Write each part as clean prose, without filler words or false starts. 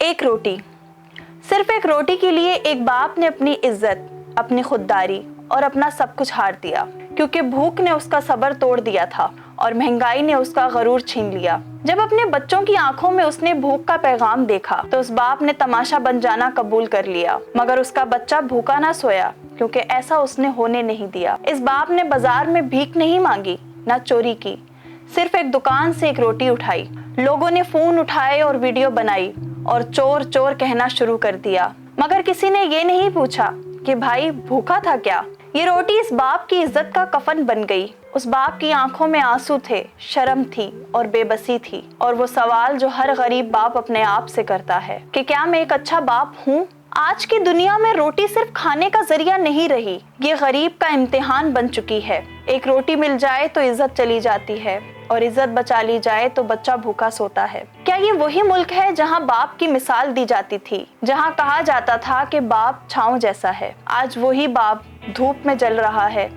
ایک روٹی. صرف ایک روٹی کے لیے ایک باپ نے اپنی عزت، اپنی خودداری اور اپنا سب کچھ ہار دیا، کیونکہ بھوک نے اس کا صبر توڑ دیا تھا اور مہنگائی نے اس کا غرور چھین لیا. جب اپنے بچوں کی آنکھوں میں اس نے بھوک کا پیغام دیکھا تو اس باپ نے تماشا بن جانا قبول کر لیا، مگر اس کا بچہ بھوکا نہ سویا، کیونکہ ایسا اس نے ہونے نہیں دیا. اس باپ نے بازار میں بھیک نہیں مانگی، نہ چوری کی، صرف ایک دکان سے ایک روٹی اٹھائی. لوگوں نے فون اٹھائے اور ویڈیو بنائی اور چور چور کہنا شروع کر دیا، مگر کسی نے یہ نہیں پوچھا کہ بھائی بھوکا تھا کیا. یہ روٹی اس باپ کی عزت کا کفن بن گئی. اس باپ کی آنکھوں میں آنسو تھے، شرم تھی اور بے بسی تھی، اور وہ سوال جو ہر غریب باپ اپنے آپ سے کرتا ہے کہ کیا میں ایک اچھا باپ ہوں؟ آج کی دنیا میں روٹی صرف کھانے کا ذریعہ نہیں رہی، یہ غریب کا امتحان بن چکی ہے. ایک روٹی مل جائے تو عزت چلی جاتی ہے، اور عزت بچا لی جائے تو بچہ بھوکا سوتا ہے. کیا یہ وہی ملک ہے جہاں باپ کی مثال دی جاتی تھی، جہاں کہا جاتا تھا کہ باپ چھاؤں جیسا ہے؟ آج وہی باپ دھوپ میں جل رہا ہے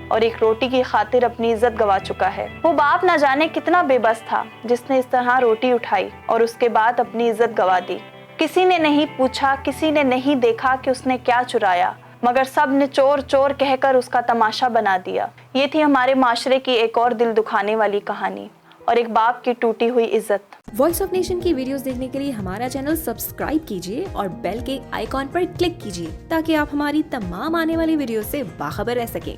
اور ایک روٹی کی خاطر اپنی عزت گوا چکا ہے. وہ باپ نہ جانے کتنا بے بس تھا جس نے اس طرح روٹی اٹھائی اور اس کے بعد اپنی عزت گوا دی. کسی نے نہیں پوچھا، کسی نے نہیں دیکھا کہ اس نے کیا چرایا، مگر سب نے چور چور کہہ کر اس کا تماشا بنا دیا. یہ تھی ہمارے معاشرے کی ایک اور دل دکھانے والی کہانی، اور ایک باپ کی ٹوٹی ہوئی عزت. وائس آف نیشن کی ویڈیوز دیکھنے کے لیے ہمارا چینل سبسکرائب کیجیے اور بیل کے آئیکن پر کلک کیجیے تاکہ آپ ہماری تمام آنے والی ویڈیوز سے باخبر رہ سکیں.